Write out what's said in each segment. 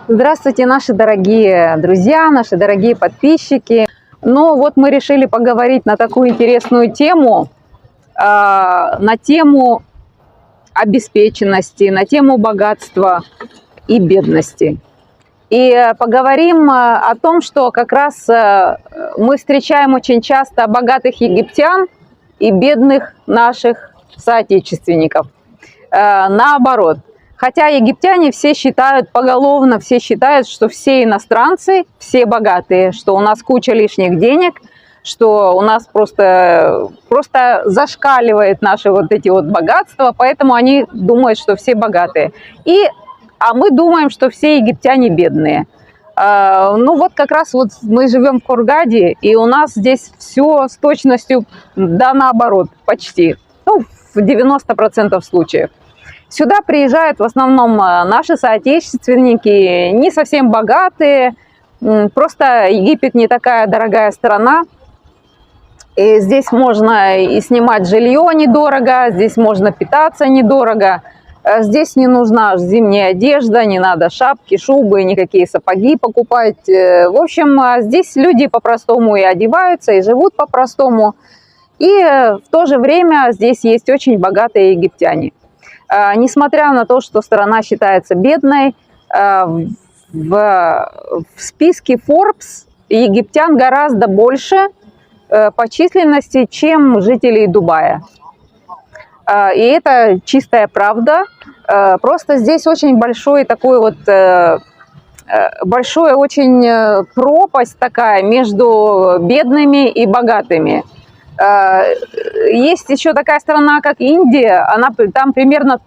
Здравствуйте, наши дорогие друзья, наши дорогие подписчики. Ну вот мы решили поговорить на такую интересную тему, на тему обеспеченности, на тему богатства и бедности. И поговорим о том, что как раз мы встречаем очень часто богатых египтян и бедных наших соотечественников. Наоборот. Хотя египтяне все считают, поголовно все считают, что все иностранцы, все богатые, что у нас куча лишних денег, что у нас просто зашкаливает наши вот эти вот богатства, поэтому они думают, что все богатые. А мы думаем, что все египтяне бедные. Ну вот как раз вот мы живем в Хургаде, и у нас здесь все с точностью, да наоборот, почти, ну, в 90% случаев. Сюда приезжают в основном наши соотечественники, не совсем богатые, просто Египет не такая дорогая страна. И здесь можно и снимать жилье недорого, здесь можно питаться недорого. Здесь не нужна зимняя одежда, не надо шапки, шубы, никакие сапоги покупать. В общем, здесь люди по-простому и одеваются, и живут по-простому. И в то же время здесь есть очень богатые египтяне. Несмотря на то, что страна считается бедной, в списке Forbes египтян гораздо больше по численности, чем жителей Дубая. И это чистая правда. Просто здесь очень большой такой вот, большая очень пропасть такая между бедными и богатыми. Есть еще такая страна, как Индия, там примерно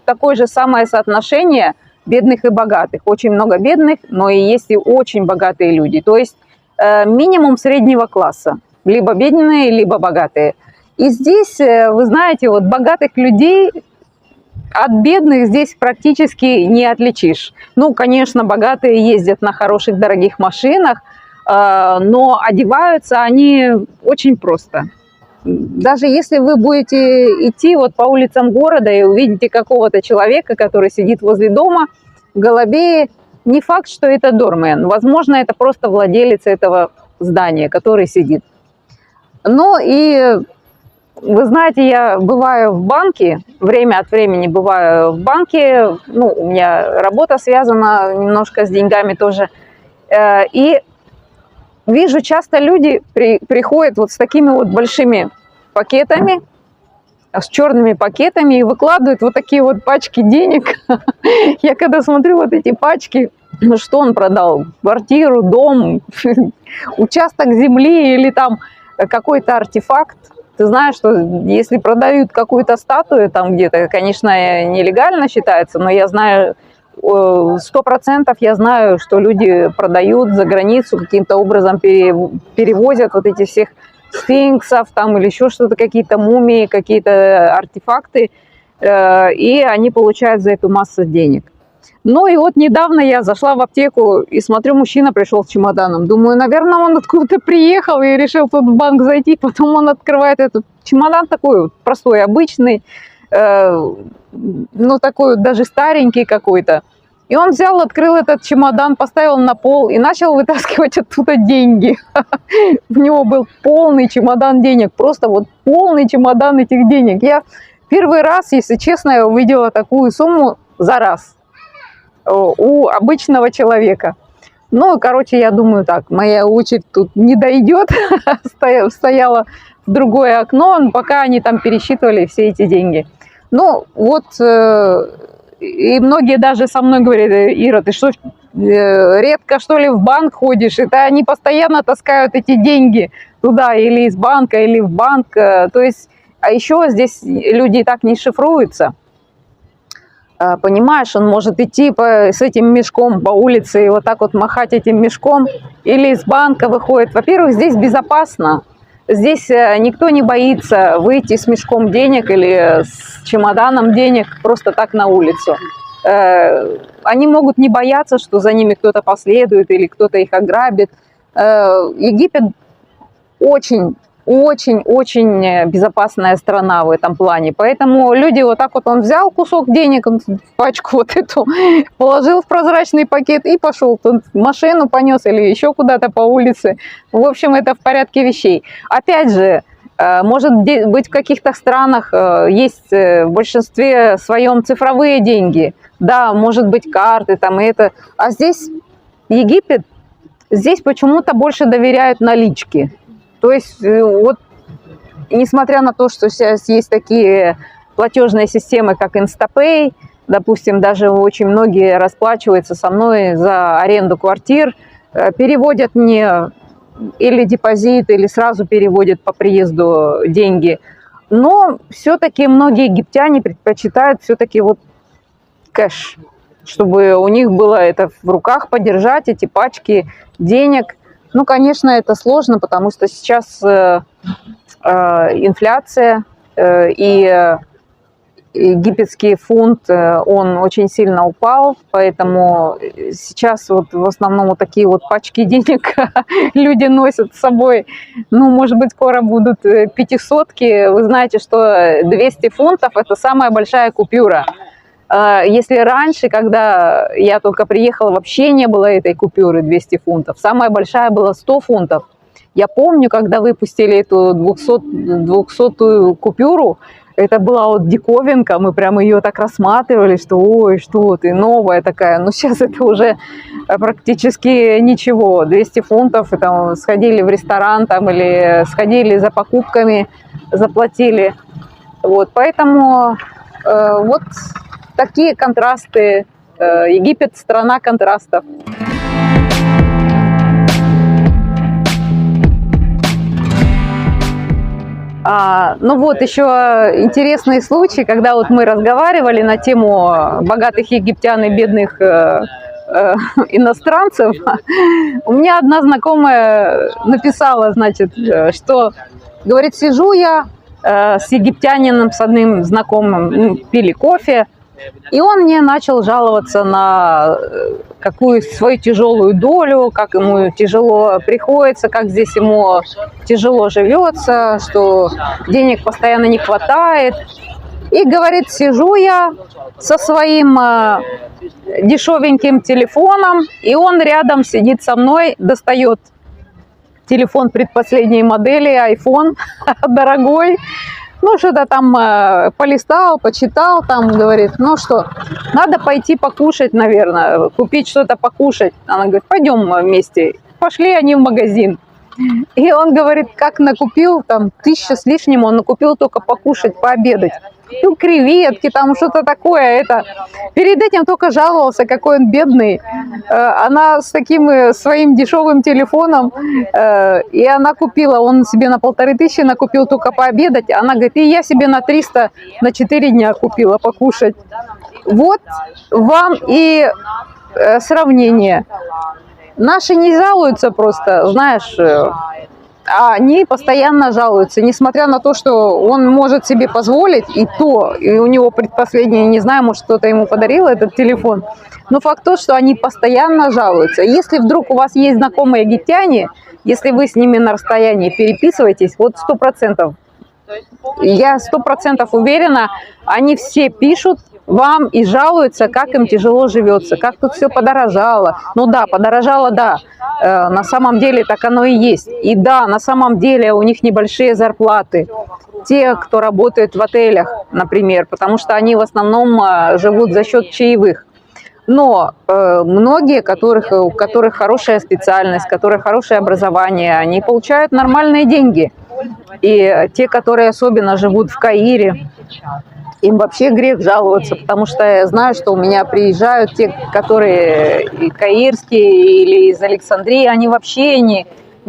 такое же самое соотношение бедных и богатых. Очень много бедных, но и есть и очень богатые люди. То есть минимум среднего класса. Либо бедные, либо богатые. И здесь, вы знаете, вот богатых людей от бедных здесь практически не отличишь. Ну, конечно, богатые ездят на хороших, дорогих машинах, но одеваются они очень просто. Даже если вы будете идти вот по улицам города и увидите какого-то человека, который сидит возле дома в галабее, не факт, что это дормен. Возможно, это просто владелец этого здания, который сидит. Ну и вы знаете, я бываю в банке, время от времени бываю в банке, ну, у меня работа связана немножко с деньгами тоже, и вижу, часто люди приходят вот с такими вот большими пакетами, с черными пакетами и выкладывают вот такие вот пачки денег. Я когда смотрю вот эти пачки, ну что он продал? Квартиру, дом, участок земли или там какой-то артефакт. Ты знаешь, что если продают какую-то статую там где-то, конечно, нелегально считается, но я знаю, 100% я знаю, что люди продают за границу, каким-то образом перевозят вот эти всех сфинксов там или еще что-то, какие-то мумии, какие-то артефакты, и они получают за эту массу денег. Ну и вот недавно я зашла в аптеку и смотрю, мужчина пришел с чемоданом. Думаю, наверное, он откуда-то приехал и решил тут в банк зайти. Потом он открывает этот чемодан такой вот простой, обычный, ну такой даже старенький какой-то. И он взял, открыл этот чемодан, поставил на пол и начал вытаскивать оттуда деньги. У него был полный чемодан денег, просто вот полный чемодан этих денег. Я первый раз, если честно, увидела такую сумму за раз у обычного человека. Ну, короче, я думаю так, моя очередь тут не дойдет. Стояла в другое окно, пока они там пересчитывали все эти деньги. Ну, вот, и многие даже со мной говорят: Ира, ты что, редко что ли в банк ходишь? Это они постоянно таскают эти деньги туда, или из банка, или в банк. То есть, а еще здесь люди и так не шифруются. Понимаешь, он может идти с этим мешком по улице и вот так вот махать этим мешком, или из банка выходит. Во-первых, здесь безопасно. Здесь никто не боится выйти с мешком денег или с чемоданом денег просто так на улицу. Они могут не бояться, что за ними кто-то последует или кто-то их ограбит. Египет очень очень-очень безопасная страна в этом плане. Поэтому люди вот так вот, он взял кусок денег, пачку вот эту, положил в прозрачный пакет и пошел. Тут машину понес или еще куда-то по улице. В общем, это в порядке вещей. Опять же, может быть, в каких-то странах есть в большинстве своем цифровые деньги. Да, может быть, карты там и это. А здесь Египет, здесь почему-то больше доверяют наличке. То есть вот, несмотря на то, что сейчас есть такие платежные системы, как Instapay, допустим, даже очень многие расплачиваются со мной за аренду квартир, переводят мне или депозит, или сразу переводят по приезду деньги. Но все-таки многие египтяне предпочитают все-таки вот кэш, чтобы у них было это в руках подержать, эти пачки денег. Ну, конечно, это сложно, потому что сейчас инфляция и египетский фунт, он очень сильно упал, поэтому сейчас вот в основном вот такие вот пачки денег люди носят с собой. Ну, может быть, скоро будут 500-ки. Вы знаете, что 200 фунтов – это самая большая купюра. Если раньше, когда я только приехала, вообще не было этой купюры 200 фунтов. Самая большая была 100 фунтов. Я помню, когда выпустили эту 200-ю купюру, это была вот диковинка, мы прямо ее так рассматривали, что ой, что ты, новая такая. Но сейчас это уже практически ничего. 200 фунтов, и там сходили в ресторан там, или сходили за покупками, заплатили. Вот, поэтому вот такие контрасты. Египет – страна контрастов. Ну вот еще интересный случай, когда вот мы разговаривали на тему богатых египтян и бедных иностранцев. У меня одна знакомая написала, значит, что, говорит, сижу я с египтянином, с одним знакомым, пили кофе, и он мне начал жаловаться на какую свою тяжелую долю, как ему тяжело приходится, как здесь ему тяжело живется, что денег постоянно не хватает. И говорит, сижу я со своим дешевеньким телефоном, и он рядом сидит со мной, достает телефон предпоследней модели, iPhone, дорогой. Ну, что-то там полистал, почитал, там, говорит, ну что, надо пойти покушать, наверное, купить что-то покушать. Она говорит, пойдем вместе. Пошли они в магазин. И он говорит, как накупил, там, 1000 с лишним, он накупил только покушать, пообедать. Ну, креветки, там что-то такое. Это. Перед этим только жаловался, какой он бедный. Она с таким своим дешевым телефоном, и она купила, он себе на 1500 накупил только пообедать. Она говорит, и я себе на 300 на 4 дня купила покушать. Вот вам и сравнение. Наши не жалуются просто, знаешь, а они постоянно жалуются, несмотря на то, что он может себе позволить, и то, и у него предпоследнее, не знаю, может, кто-то ему подарил этот телефон, но факт тот, что они постоянно жалуются. Если вдруг у вас есть знакомые египтяне, если вы с ними на расстоянии переписываетесь, вот 100%, я 100% уверена, они все пишут вам и жалуются, как им тяжело живется, как тут все подорожало. Ну да, подорожало, да, на самом деле так оно и есть. И да, на самом деле у них небольшие зарплаты. Те, кто работает в отелях, например, потому что они в основном живут за счет чаевых. Но многие, у которых хорошая специальность, у которых хорошее образование, они получают нормальные деньги. И те, которые особенно живут в Каире, им вообще грех жаловаться, потому что я знаю, что у меня приезжают те, которые и каирские или из Александрии, они вообще не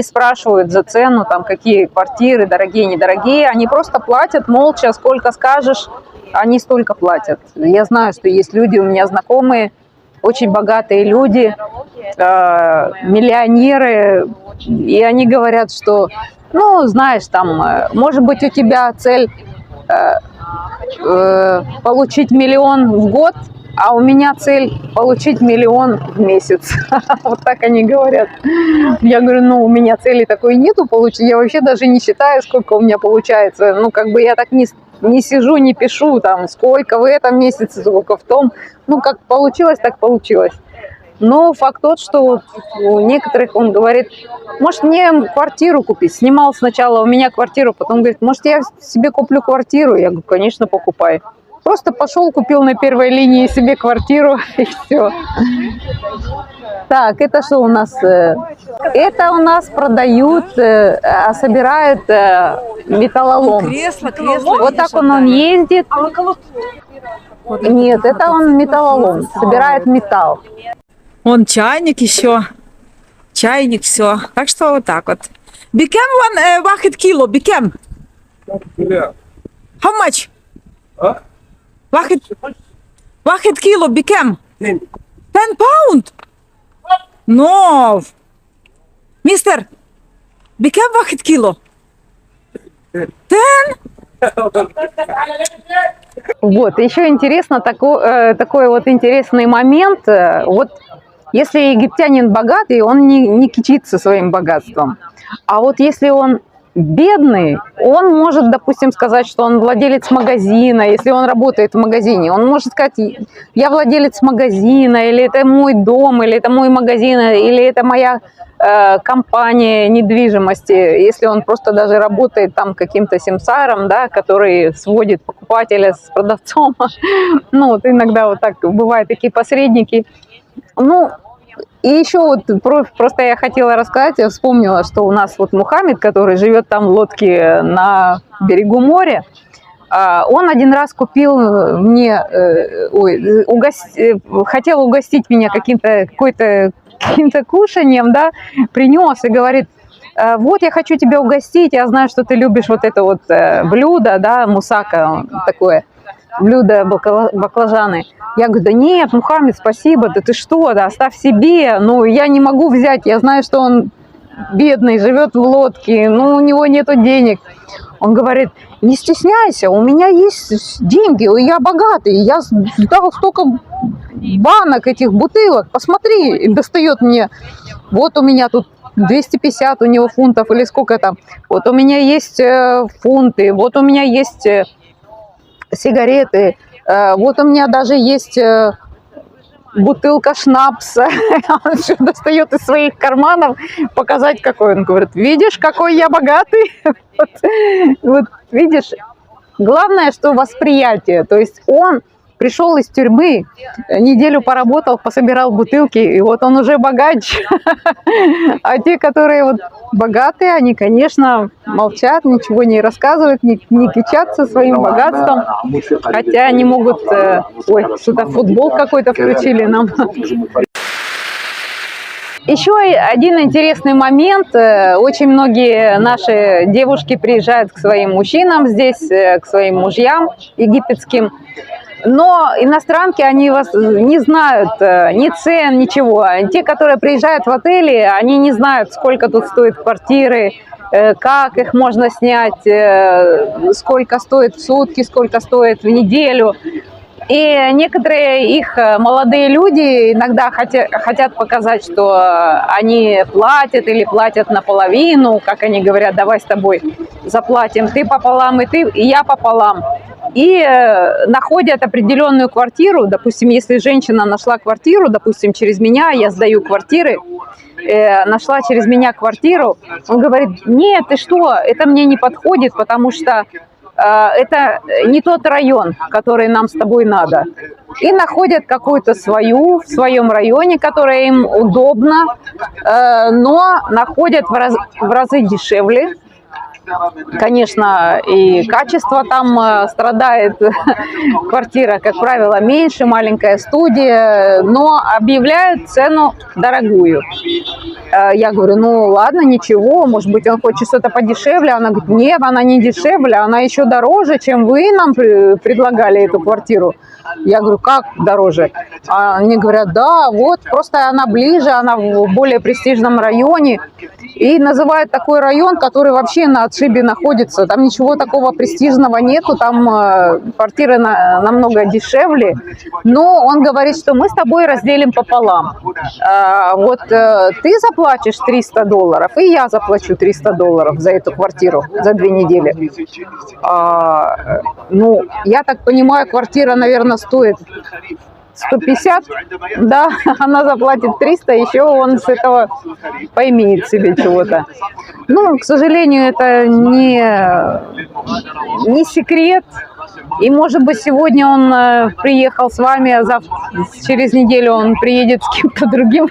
спрашивают за цену, там, какие квартиры, дорогие, недорогие, они просто платят молча, сколько скажешь, они столько платят. Я знаю, что есть люди, у меня знакомые, очень богатые люди, миллионеры, и они говорят, что, ну, знаешь, там, может быть, у тебя цель получить 1 000 000 в год, а у меня цель получить 1 000 000 в месяц. Вот так они говорят. Я говорю, ну, у меня цели такой нету получить. Я вообще даже не считаю, сколько у меня получается. Ну, как бы я так не сижу, не пишу, там, сколько в этом месяце, сколько в том. Ну, как получилось, так получилось. Но факт тот, что вот у некоторых, он говорит, может, мне квартиру купить. Снимал сначала у меня квартиру, потом говорит, может, я себе куплю квартиру. Я говорю, конечно, покупай. Просто пошел, купил на первой линии себе квартиру, и все. Так, это что у нас? Это у нас продают, собирают металлолом. Кресло. Вот так он ездит. Нет, это он металлолом, собирает металл. Вон чайник еще. Чайник, все. Так что вот так вот. Became one kilo. Became. How much? One kilo became 10 pound. No. Mister, became 1 kilo. 10? Вот, еще интересно, такой вот интересный момент. Вот если египтянин богатый, он не кичится своим богатством. А вот если он бедный, он может, допустим, сказать, что он владелец магазина, если он работает в магазине. Он может сказать, я владелец магазина, или это мой дом, или это мой магазин, или это моя компания недвижимости. Если он просто даже работает там каким-то симсаром, да, который сводит покупателя с продавцом. Ну, вот иногда вот так бывают такие посредники. Ну, и еще вот просто я хотела рассказать, я вспомнила, что у нас вот Мухаммед, который живет там в лодке на берегу моря, он один раз купил мне, хотел угостить меня каким-то кушанием, да, принес и говорит, вот я хочу тебя угостить, я знаю, что ты любишь вот это вот блюдо, да, мусака, такое блюдо баклажаны. Я говорю, да нет, Мухаммед, спасибо, да ты что, да оставь себе, ну я не могу взять, я знаю, что он бедный, живет в лодке, ну у него нету денег. Он говорит, не стесняйся, у меня есть деньги, я богатый, я дал столько банок этих бутылок, посмотри, и достает мне, вот у меня тут 250 у него фунтов или сколько там, вот у меня есть фунты, вот у меня есть сигареты, вот у меня даже есть бутылка шнапса. Он еще достает из своих карманов показать, какой он. Говорит, видишь, какой я богатый? Вот видишь, главное, что восприятие. То есть он пришел из тюрьмы, неделю поработал, пособирал бутылки, и вот он уже богач. А те, которые вот богатые, они, конечно, молчат, ничего не рассказывают, не кичатся своим богатством, хотя они могут... Ой, что-то футбол какой-то включили нам. Еще один интересный момент. Очень многие наши девушки приезжают к своим мужчинам здесь, к своим мужьям египетским. Но иностранки, они вас не знают ни цен, ничего. Те, которые приезжают в отели, они не знают, сколько тут стоят квартиры, как их можно снять, сколько стоит в сутки, сколько стоит в неделю. И некоторые их молодые люди иногда хотят показать, что они платят или платят наполовину, как они говорят, давай с тобой заплатим, ты пополам, и я пополам. И находят определенную квартиру, допустим, если женщина нашла квартиру, допустим, через меня, я сдаю квартиры, нашла через меня квартиру, он говорит, нет, ты что, это мне не подходит, потому что это не тот район, который нам с тобой надо. И находят какую-то свою, в своем районе, которая им удобна, но находят в разы дешевле. Конечно, и качество там страдает, квартира, как правило, меньше, маленькая студия, но объявляют цену дорогую. Я говорю, ну ладно, ничего, может быть, он хочет что-то подешевле. Она говорит, нет, она не дешевле, она еще дороже, чем вы нам предлагали эту квартиру. Я говорю, как дороже? А они говорят, да, вот, просто она ближе, она в более престижном районе. И называют такой район, который вообще на отшибе находится. Там ничего такого престижного нету, там квартиры намного дешевле. Но он говорит, что мы с тобой разделим пополам. Вот ты заплатишь $300, и я заплачу $300 за эту квартиру за 2 недели. Ну, я так понимаю, квартира, наверное, стоит 150, да, она заплатит 300, еще он с этого поимеет себе чего-то. Ну, к сожалению, это не секрет. И, может быть, сегодня он приехал с вами, а через неделю он приедет с кем-то другим.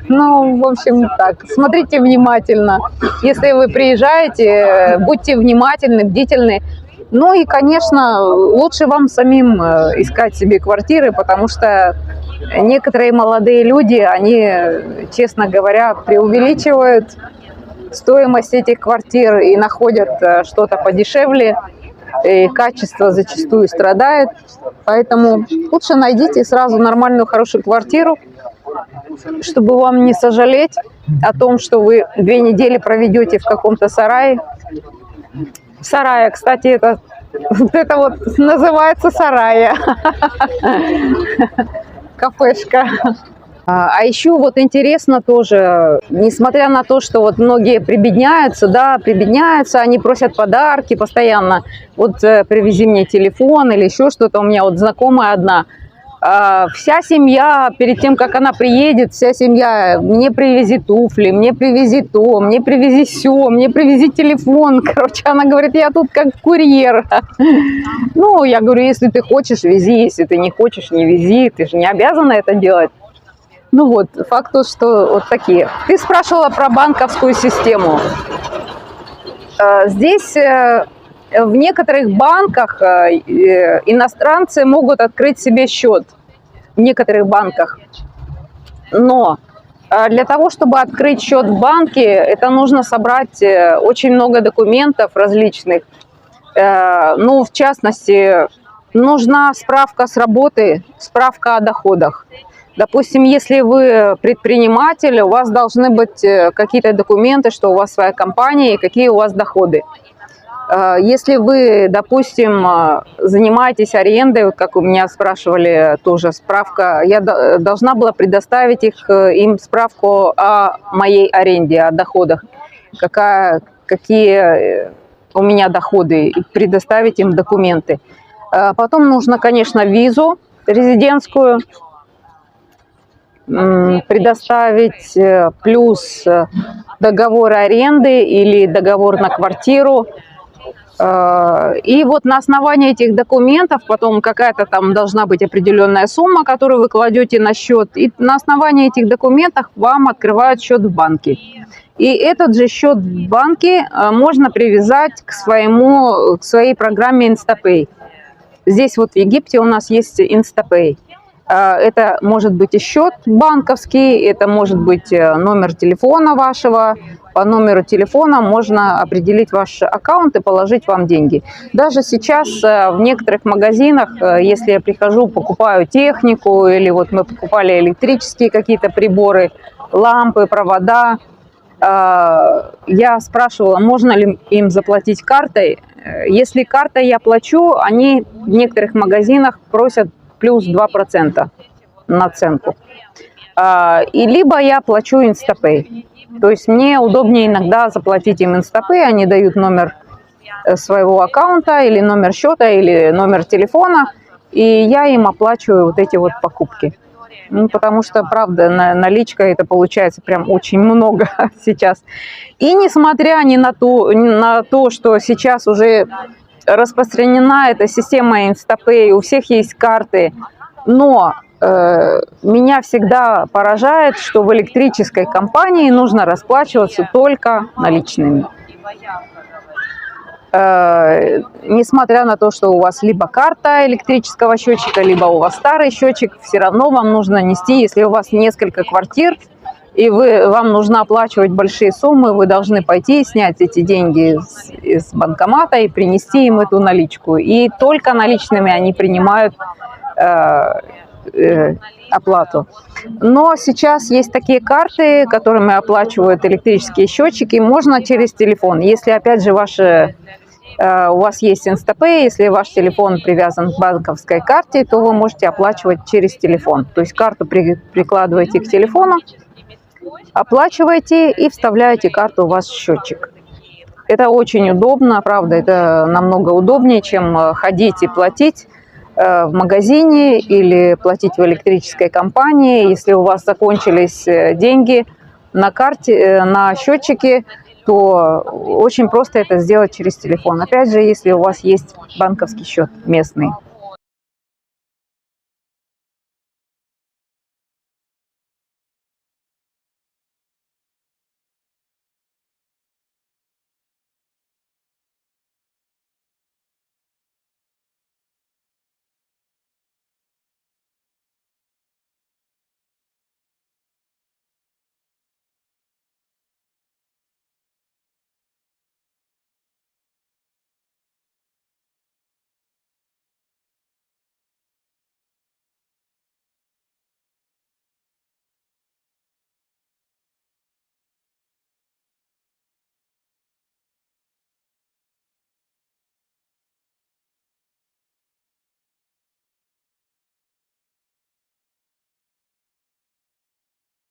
Ну, в общем, так, смотрите внимательно. Если вы приезжаете, будьте внимательны, бдительны. Ну и, конечно, лучше вам самим искать себе квартиры, потому что некоторые молодые люди, они, честно говоря, преувеличивают стоимость этих квартир и находят что-то подешевле, и качество зачастую страдает. Поэтому лучше найдите сразу нормальную, хорошую квартиру, чтобы вам не сожалеть о том, что вы 2 недели проведете в каком-то сарае. Сарая, кстати, это вот называется сарая. Кафешка. А еще вот интересно тоже, несмотря на то, что вот многие прибедняются, они просят подарки постоянно. Вот привези мне телефон или еще что-то. У меня вот знакомая одна. Вся семья, перед тем, как она приедет, вся семья, мне привези туфли, мне привези то, мне привези сё, мне привези телефон. Короче, она говорит, я тут как курьер. Ну, я говорю, если ты хочешь, вези, если ты не хочешь, не вези, ты же не обязана это делать. Ну вот, факт тот, что вот такие. Ты спрашивала про банковскую систему. Здесь в некоторых банках иностранцы могут открыть себе счет. В некоторых банках. Но для того, чтобы открыть счет в банке, это нужно собрать очень много документов различных. Ну, в частности, нужна справка с работы, справка о доходах. Допустим, если вы предприниматель, у вас должны быть какие-то документы, что у вас своя компания и какие у вас доходы. Если вы, допустим, занимаетесь арендой, как у меня спрашивали, тоже справка, я должна была предоставить им справку о моей аренде, о доходах, какие у меня доходы, и предоставить им документы. Потом нужно, конечно, визу резидентскую предоставить, плюс договор аренды или договор на квартиру. И вот на основании этих документов потом какая-то там должна быть определенная сумма, которую вы кладете на счет. И на основании этих документов вам открывают счет в банке. И этот же счет в банке можно привязать к своей программе InstaPay. Здесь вот в Египте у нас есть InstaPay. Это может быть и счет банковский, это может быть номер телефона вашего. По номеру телефона можно определить ваш аккаунт и положить вам деньги. Даже сейчас в некоторых магазинах, если я прихожу, покупаю технику, или вот мы покупали электрические какие-то приборы, лампы, провода, я спрашивала, можно ли им заплатить картой. Если картой я плачу, они в некоторых магазинах просят плюс 2% наценку. И либо я плачу InstaPay. То есть мне удобнее иногда заплатить им InstaPay, они дают номер своего аккаунта или номер счета, или номер телефона, и я им оплачиваю вот эти вот покупки. Ну, потому что, правда, наличка это получается прям очень много сейчас. И несмотря ни на то, что сейчас уже распространена эта система InstaPay, у всех есть карты, но меня всегда поражает, что в электрической компании нужно расплачиваться только наличными. Несмотря на то, что у вас либо карта электрического счетчика, либо у вас старый счетчик, все равно вам нужно нести, если у вас несколько квартир, и вам нужно оплачивать большие суммы, вы должны пойти снять эти деньги из банкомата и принести им эту наличку. И только наличными они принимают оплату. Но сейчас есть такие карты, которыми оплачивают электрические счетчики, можно через телефон. Если, опять же, у вас есть Instapay, если ваш телефон привязан к банковской карте, то вы можете оплачивать через телефон. То есть карту прикладываете к телефону, оплачиваете и вставляете карту у вас в счетчик. Это очень удобно, правда, это намного удобнее, чем ходить и платить в магазине или платить в электрической компании. Если у вас закончились деньги на карте, на счетчике, то очень просто это сделать через телефон. Опять же, если у вас есть банковский счет местный.